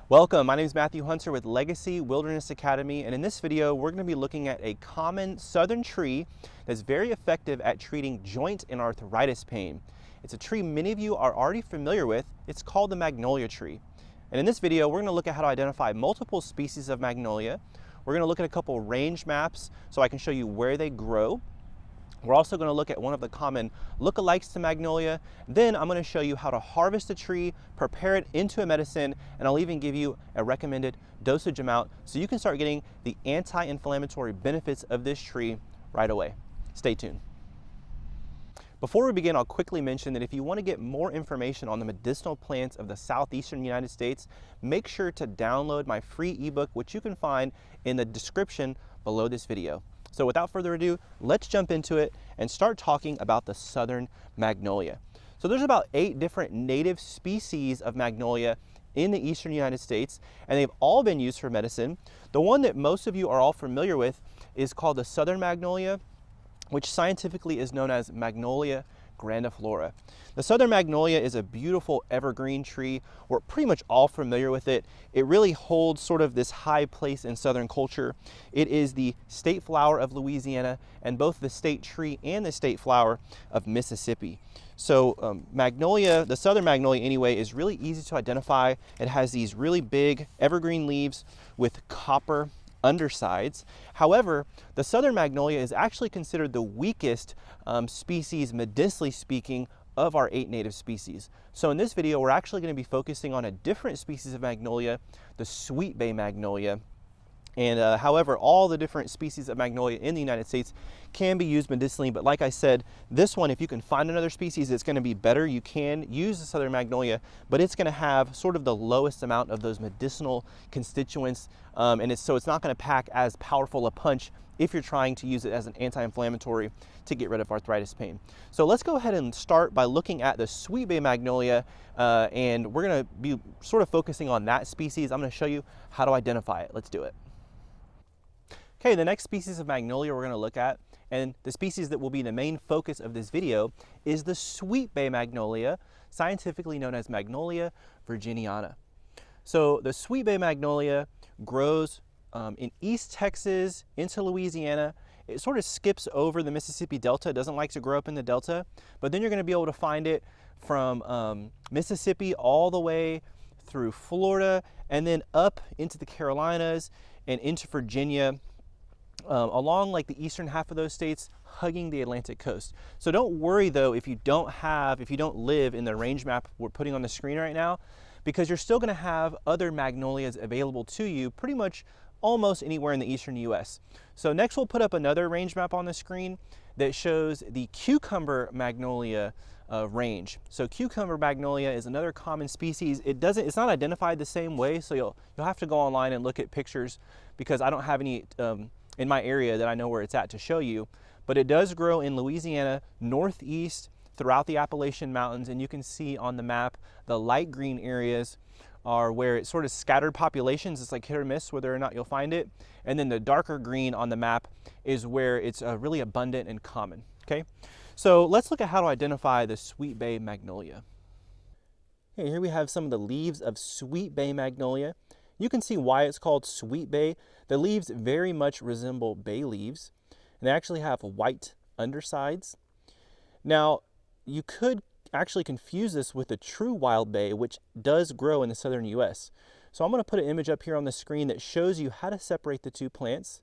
Welcome, my name is Matthew Hunter with Legacy Wilderness Academy, and in this video we're going to be looking at a common southern tree that's very effective at treating joint and arthritis pain. It's a tree many of you are already familiar with. It's called the Magnolia tree. And in this video we're going to look at how to identify multiple species of Magnolia. We're going to look at a couple range maps so I can show you where they grow. We're also going to look at one of the common lookalikes to Magnolia. Then I'm going to show you how to harvest a tree, prepare it into a medicine, and I'll even give you a recommended dosage amount so you can start getting the anti-inflammatory benefits of this tree right away. Stay tuned. Before we begin, I'll quickly mention that if you want to get more information on the medicinal plants of the southeastern United States, make sure to download my free ebook, which you can find in the description below this video. So without further ado, let's jump into it and start talking about the southern Magnolia. So there's about 8 different native species of Magnolia in the eastern United States, and they've all been used for medicine. The one that most of you are all familiar with is called the southern Magnolia, which scientifically is known as Magnolia grandiflora. The southern Magnolia is a beautiful evergreen tree. We're pretty much all familiar with it. It really holds sort of this high place in southern culture. It is the state flower of Louisiana and both the state tree and the state flower of Mississippi. So Magnolia, the southern Magnolia anyway, is really easy to identify. It has these really big evergreen leaves with copper undersides. However, the southern Magnolia is actually considered the weakest species, medicinally speaking, of our 8 native species. So in this video, we're actually going to be focusing on a different species of Magnolia, the sweet bay Magnolia. And however, all the different species of Magnolia in the United States can be used medicinally, but like I said, this one, if you can find another species that's going to be better, you can use the southern Magnolia, but it's going to have sort of the lowest amount of those medicinal constituents, and so it's not going to pack as powerful a punch if you're trying to use it as an anti-inflammatory to get rid of arthritis pain. So let's go ahead and start by looking at the sweet bay Magnolia, and we're going to be sort of focusing on that species. I'm going to show you how to identify it. Let's do it. Okay, the next species of Magnolia we're going to look at, and the species that will be the main focus of this video, is the sweet bay Magnolia, scientifically known as Magnolia virginiana. So the sweet bay Magnolia grows in East Texas into Louisiana. It sort of skips over the Mississippi Delta. It doesn't like to grow up in the Delta, but then you're going to be able to find it from Mississippi all the way through Florida and then up into the Carolinas and into Virginia, along like the eastern half of those states, hugging the Atlantic coast. So don't worry though if you don't live in the range map we're putting on the screen right now, because you're still going to have other magnolias available to you pretty much almost anywhere in the eastern US. So next we'll put up another range map on the screen that shows the cucumber magnolia range. So cucumber magnolia is another common species. It's not identified the same way, so you'll have to go online and look at pictures, because I don't have any in my area that I know where it's at to show you, but it does grow in Louisiana, northeast, throughout the Appalachian Mountains, and you can see on the map the light green areas are where it's sort of scattered populations. It's like hit or miss whether or not you'll find it, and then the darker green on the map is where it's really abundant and common. Okay, so let's look at how to identify the sweet bay Magnolia. Okay, here we have some of the leaves of sweet bay Magnolia. You can see why it's called sweet bay. The leaves very much resemble bay leaves, and they actually have white undersides. Now, you could actually confuse this with the true wild bay, which does grow in the southern US. So I'm going to put an image up here on the screen that shows you how to separate the two plants.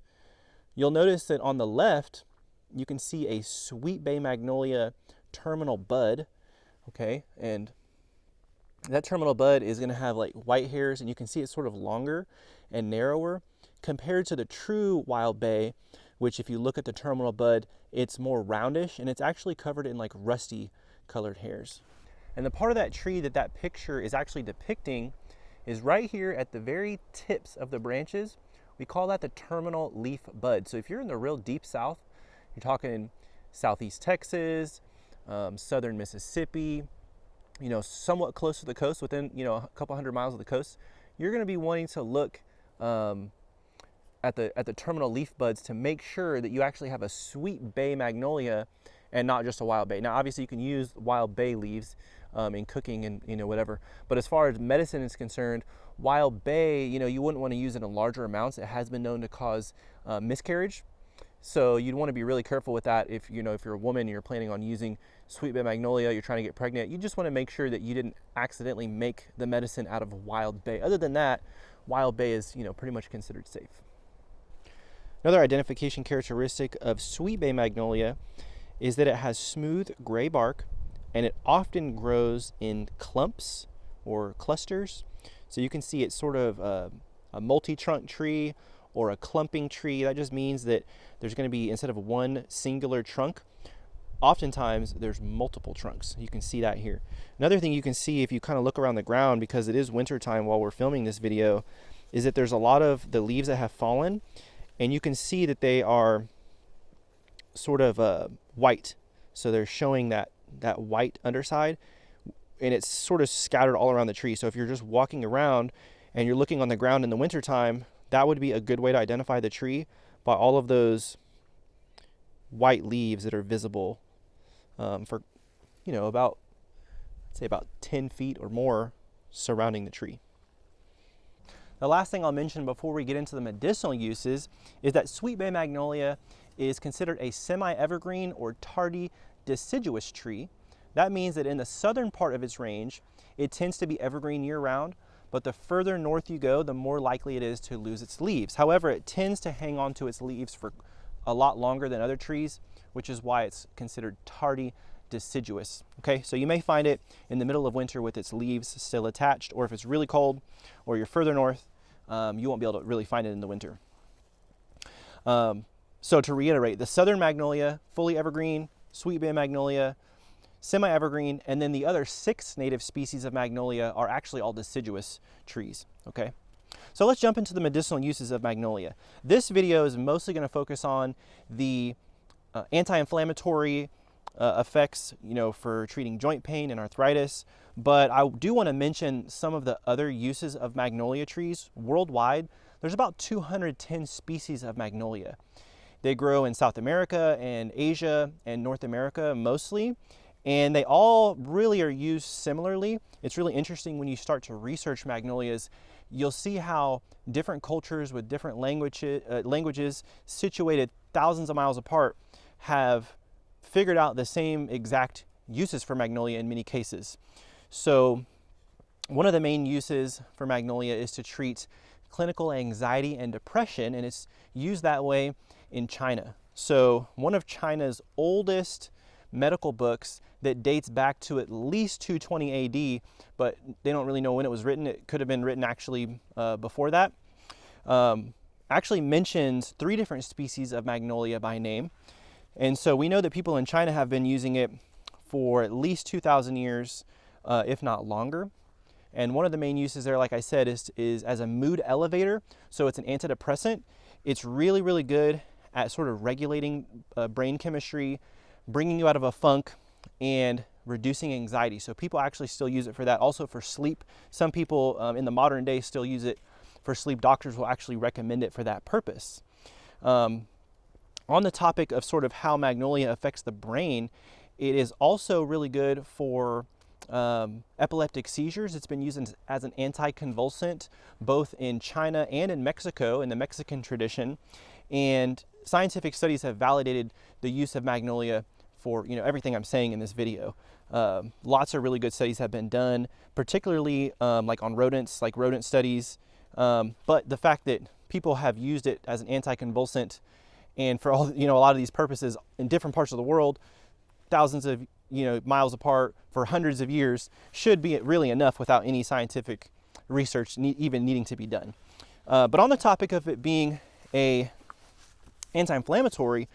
You'll notice that on the left, you can see a sweet bay Magnolia terminal bud, okay, and that terminal bud is going to have like white hairs, and you can see it's sort of longer and narrower compared to the true wild bay, which if you look at the terminal bud, it's more roundish and it's actually covered in like rusty colored hairs. And the part of that tree that that picture is actually depicting is right here at the very tips of the branches. We call that the terminal leaf bud. So if you're in the real deep south, you're talking southeast Texas, southern Mississippi, you know, somewhat close to the coast, within, you know, a couple hundred miles of the coast, you're going to be wanting to look at the terminal leaf buds to make sure that you actually have a sweet bay Magnolia and not just a wild bay. Now, obviously, you can use wild bay leaves in cooking and, you know, whatever. But as far as medicine is concerned, Wild bay, you wouldn't want to use it in larger amounts. It has been known to cause miscarriage. So you'd want to be really careful with that. If you're a woman and you're planning on using sweet bay magnolia, you're trying to get pregnant, you just want to make sure that you didn't accidentally make the medicine out of wild bay. Other than that, wild bay is, pretty much considered safe. Another identification characteristic of sweet bay magnolia is that it has smooth gray bark, and it often grows in clumps or clusters. So you can see it's sort of a multi-trunk tree or a clumping tree. That just means that there's going to be, instead of one singular trunk, oftentimes there's multiple trunks. You can see that here. Another thing you can see if you kind of look around the ground, because it is winter time while we're filming this video, is that there's a lot of the leaves that have fallen, and you can see that they are sort of white. So they're showing that white underside, and it's sort of scattered all around the tree. So if you're just walking around and you're looking on the ground in the wintertime, that would be a good way to identify the tree, by all of those white leaves that are visible for, about 10 feet or more surrounding the tree. The last thing I'll mention before we get into the medicinal uses is that sweet bay magnolia is considered a semi-evergreen or tardy deciduous tree. That means that in the southern part of its range, it tends to be evergreen year-round, but the further north you go, the more likely it is to lose its leaves. However, it tends to hang on to its leaves for a lot longer than other trees, which is why it's considered tardy deciduous. Okay, so you may find it in the middle of winter with its leaves still attached, or if it's really cold or you're further north, you won't be able to really find it in the winter. So to reiterate, the southern magnolia, fully evergreen, sweet bay magnolia, semi-evergreen, and then the other 6 native species of magnolia are actually all deciduous trees, okay? So let's jump into the medicinal uses of magnolia. This video is mostly going to focus on the anti-inflammatory effects, for treating joint pain and arthritis, but I do want to mention some of the other uses of magnolia trees. Worldwide, there's about 210 species of magnolia. They grow in South America and Asia and North America mostly, and they all really are used similarly. It's really interesting when you start to research magnolias. You'll see how different cultures with different languages situated thousands of miles apart have figured out the same exact uses for magnolia in many cases. So one of the main uses for magnolia is to treat clinical anxiety and depression, and it's used that way in China. So one of China's oldest medical books that dates back to at least 220 AD, but they don't really know when it was written. It could have been written actually before that. Actually mentions 3 different species of magnolia by name. And so we know that people in China have been using it for at least 2,000 years, if not longer. And one of the main uses there, like I said, is as a mood elevator. So it's an antidepressant. It's really, really good at sort of regulating brain chemistry, bringing you out of a funk, and reducing anxiety. So people actually still use it for that. Also for sleep. Some people in the modern day still use it for sleep. Doctors will actually recommend it for that purpose. On the topic of sort of how magnolia affects the brain, it is also really good for epileptic seizures. It's been used as an anticonvulsant both in China and in Mexico, in the Mexican tradition. And scientific studies have validated the use of magnolia for everything I'm saying in this video. Lots of really good studies have been done, particularly like on rodents, like rodent studies. But the fact that people have used it as an anticonvulsant and for all a lot of these purposes in different parts of the world, thousands of miles apart for hundreds of years, should be really enough without any scientific research even needing to be done. But on the topic of it being a anti-inflammatory,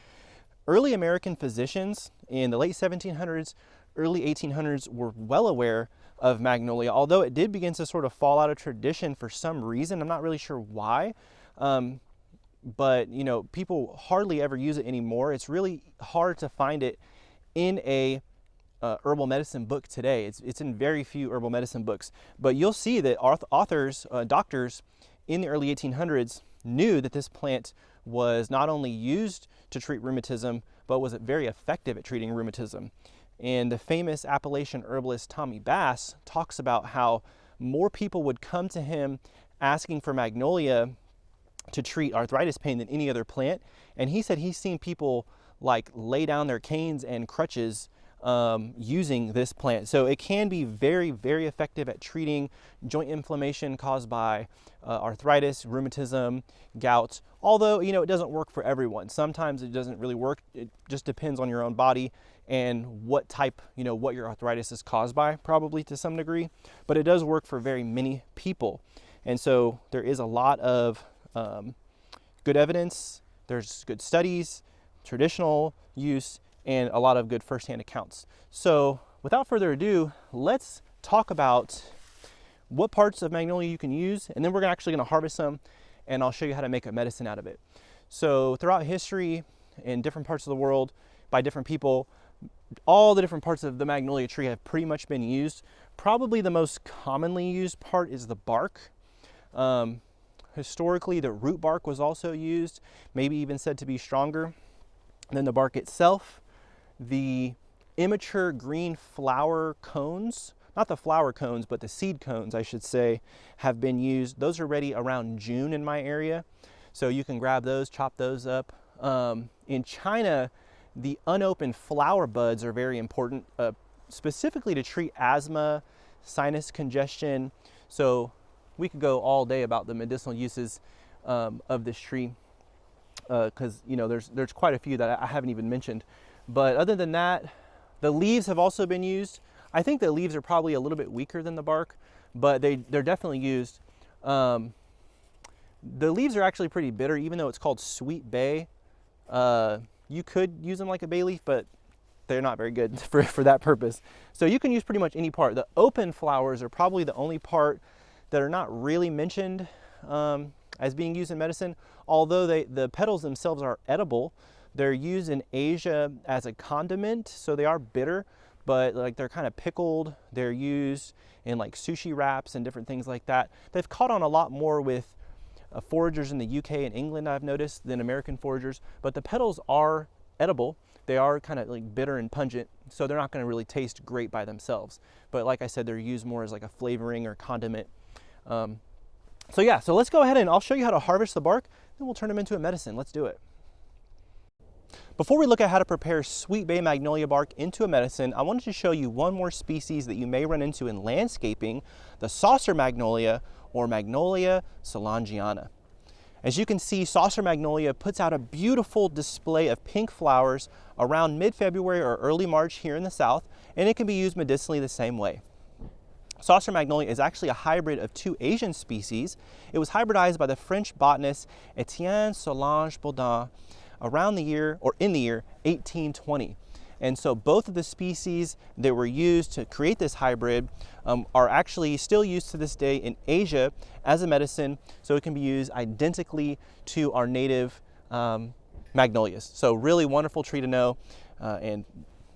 early American physicians in the late 1700s, early 1800s were well aware of magnolia, although it did begin to sort of fall out of tradition for some reason. I'm not really sure why. But people hardly ever use it anymore. It's really hard to find it in a herbal medicine book today. It's in very few herbal medicine books, but you'll see that doctors in the early 1800s knew that this plant was not only used to treat rheumatism, but was very effective at treating rheumatism. And the famous Appalachian herbalist Tommy Bass talks about how more people would come to him asking for Magnolia to treat arthritis pain than any other plant. And he said he's seen people like lay down their canes and crutches using this plant. So it can be very, very effective at treating joint inflammation caused by arthritis, rheumatism, gout. Although, you know, it doesn't work for everyone. Sometimes it doesn't really work. It just depends on your own body and what type, you know, what your arthritis is caused by, probably to some degree. But it does work for very many people. And so there is a lot of good evidence. There's good studies, traditional use, and a lot of good firsthand accounts. So without further ado, let's talk about what parts of Magnolia you can use, and then we're actually going to harvest some, and I'll show you how to make a medicine out of it. So throughout history, in different parts of the world, by different people, all the different parts of the Magnolia tree have pretty much been used. Probably the most commonly used part is the bark. Historically, the root bark was also used, maybe even said to be stronger than the bark itself. The immature green flower cones, not the flower cones, but the seed cones, I should say, have been used. Those are ready around June in my area. So you can grab those, chop those up. In China, the unopened flower buds are very important, specifically to treat asthma, sinus congestion. So we could go all day about the medicinal uses of this tree, because you know there's quite a few that I haven't even mentioned. But other than that, the leaves have also been used. I think the leaves are probably a little bit weaker than the bark, but they're definitely used. The leaves are actually pretty bitter, even though it's called sweet bay. You could use them like a bay leaf, but they're not very good for that purpose. So you can use pretty much any part. The open flowers are probably the only part that are not really mentioned as being used in medicine, although the petals themselves are edible. They're used in Asia as a condiment, so they are bitter, but like they're kind of pickled. They're used in like sushi wraps and different things like that. They've caught on a lot more with foragers in the UK and England, I've noticed, than American foragers, but the petals are edible. They are kind of like bitter and pungent, so they're not going to really taste great by themselves. But like I said, they're used more as like a flavoring or condiment. So yeah, so let's go ahead and I'll show you how to harvest the bark, then we'll turn them into a medicine. Let's do it. Before we look at how to prepare sweet bay magnolia bark into a medicine, I wanted to show you one more species that you may run into in landscaping, the saucer magnolia or Magnolia solangiana. As you can see, saucer magnolia puts out a beautiful display of pink flowers around mid-February or early March here in the South, and it can be used medicinally the same way. Saucer magnolia is actually a hybrid of two Asian species. It was hybridized by the French botanist Etienne Solange Baudin around the year, or in the year 1820. And so both of the species that were used to create this hybrid are actually still used to this day in Asia as a medicine, so it can be used identically to our native magnolias. So really wonderful tree to know. And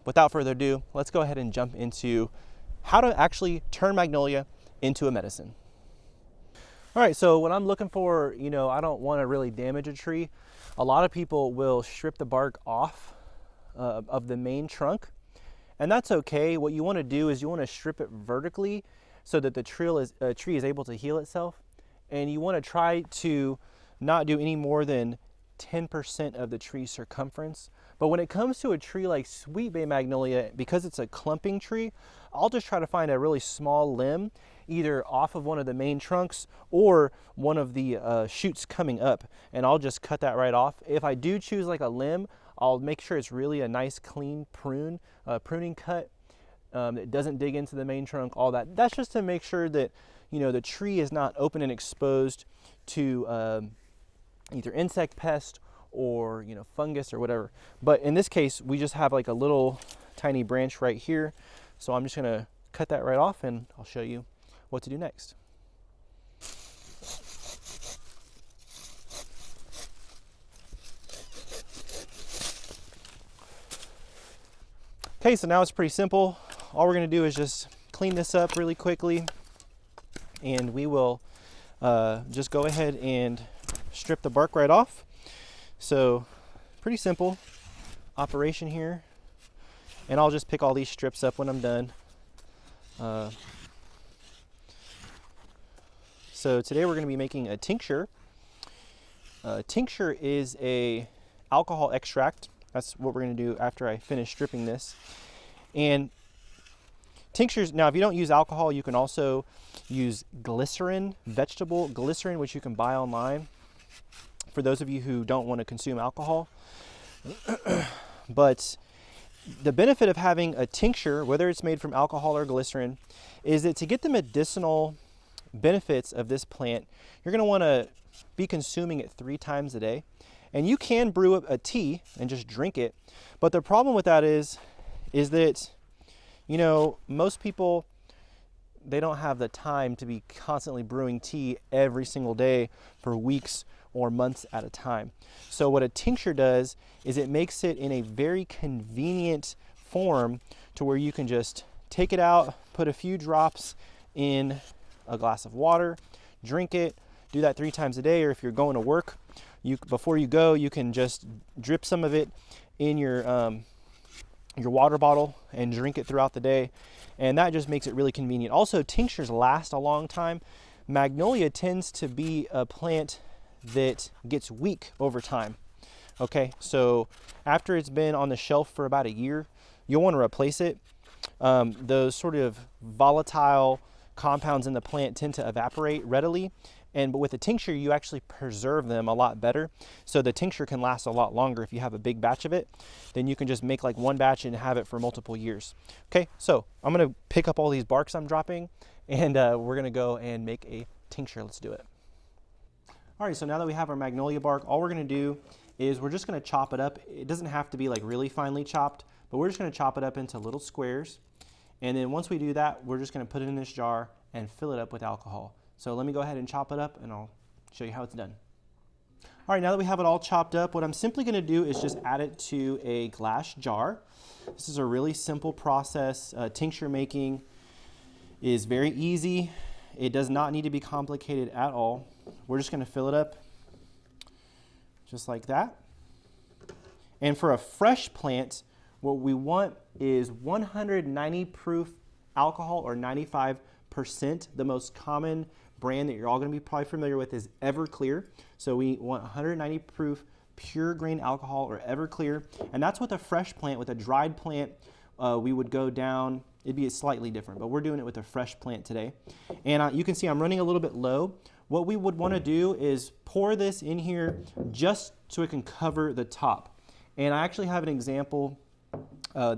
without further ado, let's go ahead and jump into how to actually turn magnolia into a medicine. All right, so when I'm looking for, you know, I don't want to really damage a tree, a lot of people will strip the bark off of the main trunk, and that's okay. What you want to do is you want to strip it vertically so that the tree is able to heal itself, and you want to try to not do any more than 10% of the tree's circumference. But when it comes to a tree like sweet bay magnolia, because it's a clumping tree, I'll just try to find a really small limb, either off of one of the main trunks or one of the shoots coming up, and I'll just cut that right off. If I do choose like a limb, I'll make sure it's really a nice clean pruning cut. It doesn't dig into the main trunk, all that. That's just to make sure that, you know, the tree is not open and exposed to either insect pest or, you know, fungus or whatever. But in this case, we just have like a little tiny branch right here. So I'm just gonna cut that right off, and I'll show you what to do next. Okay, so now it's pretty simple. All we're gonna do is just clean this up really quickly, and we will just go ahead and strip the bark right off. So pretty simple operation here, and I'll just pick all these strips up when I'm done. So today we're going to be making a tincture. Tincture is a alcohol extract. That's what we're going to do after I finish stripping this. And tinctures, now if you don't use alcohol, you can also use glycerin, vegetable glycerin, which you can buy online for those of you who don't want to consume alcohol. But the benefit of having a tincture, whether it's made from alcohol or glycerin, is that to get the medicinal benefits of this plant, you're going to want to be consuming it 3 times a day. And you can brew a tea and just drink it. But the problem with that is that, you know, most people, they don't have the time to be constantly brewing tea every single day for weeks or months at a time. So what a tincture does is it makes it in a very convenient form to where you can just take it out, put a few drops in a glass of water, drink it, do that 3 times a day. Or if you're going to work, before you go, you can just drip some of it in your water bottle and drink it throughout the day. And that just makes it really convenient. Also, tinctures last a long time. Magnolia tends to be a plant that gets weak over time. Okay, so after it's been on the shelf for about a year, you'll want to replace it. Those sort of volatile compounds in the plant tend to evaporate readily, but with a tincture you actually preserve them a lot better, so the tincture can last a lot longer. If you have a big batch of it, then you can just make like 1 batch and have it for multiple years. Okay, so I'm going to pick up all these barks I'm dropping, and we're going to go and make a tincture. Let's do it. All right, so now that we have our magnolia bark, all we're going to do is we're just going to chop it up. It doesn't have to be like really finely chopped, but we're just going to chop it up into little squares. And then once we do that, we're just going to put it in this jar and fill it up with alcohol. So let me go ahead and chop it up and I'll show you how it's done. All right, now that we have it all chopped up, what I'm simply going to do is just add it to a glass jar. This is a really simple process. Tincture making is very easy. It does not need to be complicated at all. We're just going to fill it up just like that. And for a fresh plant, what we want is 190 proof alcohol, or 95%. The most common brand that you're all going to be probably familiar with is Everclear. So we want 190 proof pure grain alcohol, or Everclear. And that's with a fresh plant. With a dried plant, we would go down, it'd be slightly different, but we're doing it with a fresh plant today. And you can see I'm running a little bit low. What we would want to do is pour this in here just so it can cover the top. And I actually have an example.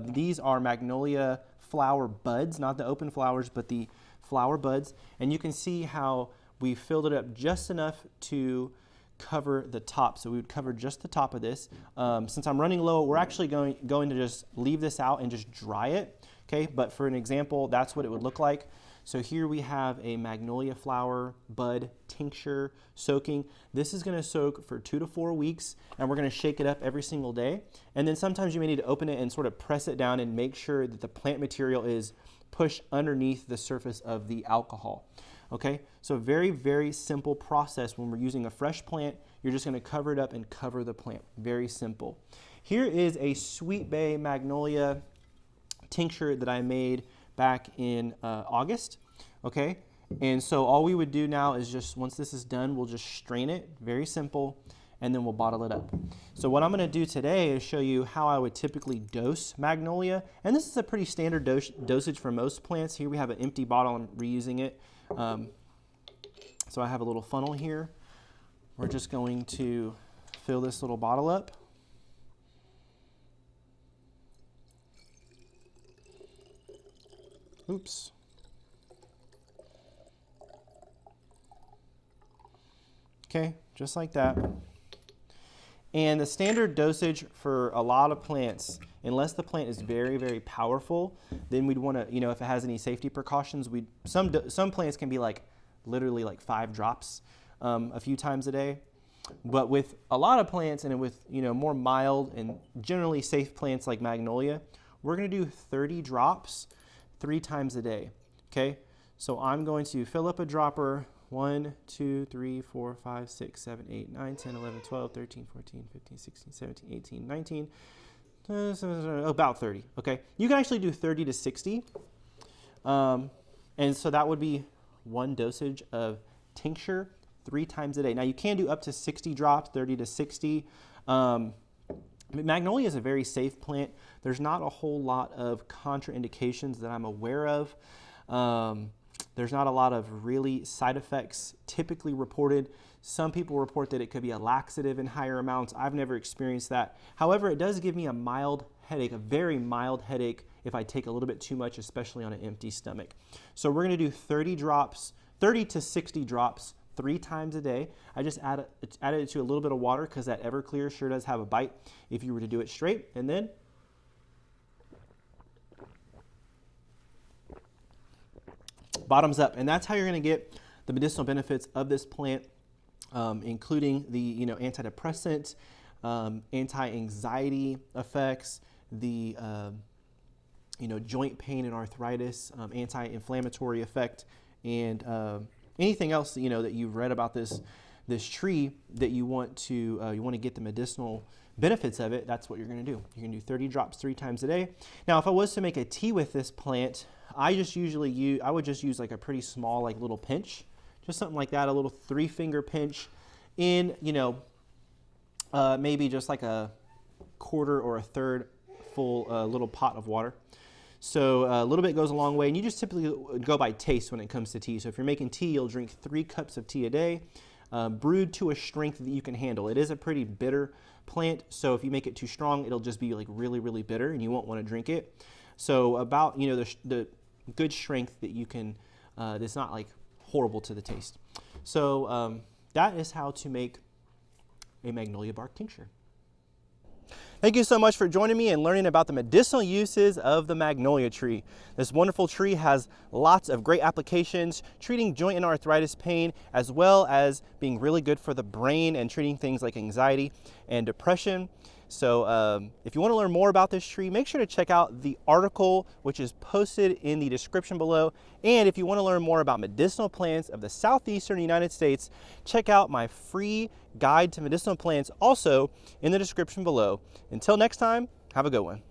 These are magnolia flower buds, not the open flowers, but the flower buds. And you can see how we filled it up just enough to cover the top. So we would cover just the top of this. Since I'm running low, we're actually going to just leave this out and just dry it. Okay, but for an example, that's what it would look like. So here we have a magnolia flower bud tincture soaking. This is going to soak for 2 to 4 weeks, and we're going to shake it up every single day. And then sometimes you may need to open it and sort of press it down and make sure that the plant material is pushed underneath the surface of the alcohol. Okay, so very, very simple process. When we're using a fresh plant, you're just going to cover it up and cover the plant. Very simple. Here is a Sweet Bay magnolia tincture that I made back in August. Okay, and so all we would do now is just, once this is done, we'll just strain it, very simple, and then we'll bottle it up. So what I'm going to do today is show you how I would typically dose magnolia, and this is a pretty standard dosage for most plants. Here we have an empty bottle, I'm reusing it. So I have a little funnel here. We're just going to fill this little bottle up. Oops. Okay, just like that. And the standard dosage for a lot of plants, unless the plant is very, very powerful, then we'd want to, if it has any safety precautions, some plants can be like literally like 5 drops a few times a day. But with a lot of plants and with more mild and generally safe plants like magnolia, we're going to do 30 drops 3 times a day. Okay, so I'm going to fill up a dropper. 1, 2, 3, 4, 5, 6, 7, 8, 9, 10, 11, 12, 13, 14, 15, 16, 17, 18, 19, about 30. Okay, you can actually do 30 to 60. And so that would be 1 dosage of tincture 3 times a day. Now you can do up to 60 drops, 30 to 60. Magnolia is a very safe plant. There's not a whole lot of contraindications that I'm aware of. There's not a lot of really side effects typically reported. Some people report that it could be a laxative in higher amounts. I've never experienced that. However, it does give me a mild headache, a very mild headache if I take a little bit too much, especially on an empty stomach. So we're going to do 30 to 60 drops 3 times a day. I just added it to a little bit of water because that Everclear sure does have a bite if you were to do it straight. And then bottoms up. And that's how you're going to get the medicinal benefits of this plant, including the antidepressant, anti-anxiety effects, the joint pain and arthritis, anti-inflammatory effect, and anything else that you've read about this tree that you want to get the medicinal benefits of it. That's what you're going to do. You're going to do 30 drops 3 times a day. Now, if I was to make a tea with this plant, I would just use like a pretty small little pinch, just something like that, a little 3-finger pinch in maybe just like a quarter or a third full little pot of water. So a little bit goes a long way, and you just typically go by taste when it comes to tea. So if you're making tea, you'll drink 3 cups of tea a day, brewed to a strength that you can handle. It is a pretty bitter plant, so if you make it too strong, it'll just be like really, really bitter, and you won't want to drink it. So about the good strength that you can, that's not like horrible to the taste. So that is how to make a magnolia bark tincture. Thank you so much for joining me and learning about the medicinal uses of the magnolia tree. This wonderful tree has lots of great applications, treating joint and arthritis pain, as well as being really good for the brain and treating things like anxiety and depression. So if you want to learn more about this tree, make sure to check out the article, which is posted in the description below. And if you want to learn more about medicinal plants of the southeastern United States, check out my free guide to medicinal plants, also in the description below. Until next time, have a good one.